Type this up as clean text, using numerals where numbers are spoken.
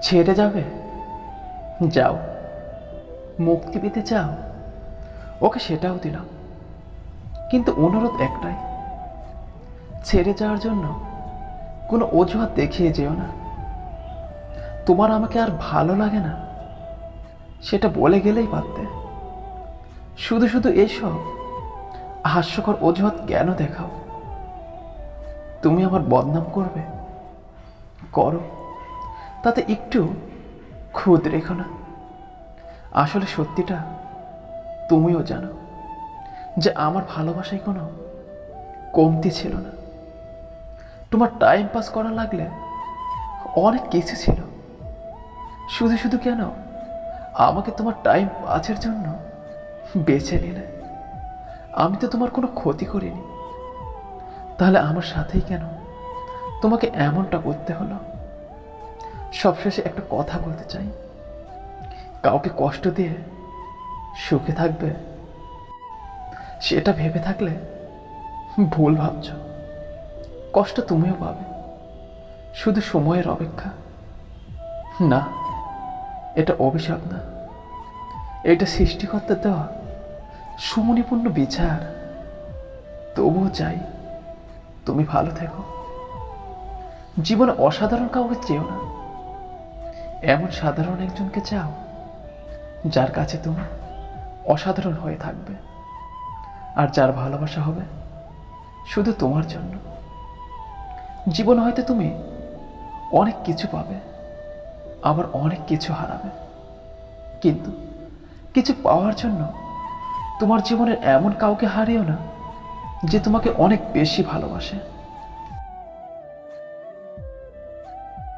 ছেড়ে যাবে? যাও। মুক্তি পেতে চাও? ওকে, সেটাও দিলাম, কিন্তু অনুরোধ একটাই, ছেড়ে যাওয়ার জন্য কোনো অজুহাত দেখিয়ে যেও না। তোমার আমাকে আর ভালো লাগে না সেটা বলে গেলেই পারতে। শুধু শুধু এইসব হাস্যকর অজুহাত কেন দেখাও? তুমি আমার বদনাম করবে, করো, তাতে একটু খুদ রেখো না। আসলে সত্যিটা তুমিও জানো যে আমার ভালোবাসায় কোনো কমতি ছিল না। তোমার টাইম পাস করা লাগলে অনেক কিছু ছিল। শুধু শুধু কেন আমাকে তোমার টাইম পাসের জন্য বেছে নিলে? আমি তো তোমার কোনো ক্ষতি করিনি, তাহলে আমার সাথেই কেন তোমাকে এমনটা করতে হলো? সবশেষে একটা কথা বলতে চাই, কাউকে কষ্ট দিয়ে সুখে থাকবে সেটা ভেবে থাকলে ভুল ভাবছ। কষ্ট তুমিও পাবে, শুধু সময়ের অপেক্ষা। না, এটা অভিশাপ না, এটা সৃষ্টিকর্তার দেওয়া সুমনিপূর্ণ বিচার। তবুও চাই তুমি ভালো থেকো। জীবনে অসাধারণ কাউকে চেও না, এমন সাধারণ একজনকে চাও যার কাছে তুমি অসাধারণ হয়ে থাকবে, আর যার ভালোবাসা হবে শুধু তোমার জন্য। জীবনে হয়তো তুমি অনেক কিছু পাবে, আবার অনেক কিছু হারাবে, কিন্তু কিছু পাওয়ার জন্য তোমার জীবনের এমন কাউকে হারিও না যে তোমাকে অনেক বেশি ভালোবাসে।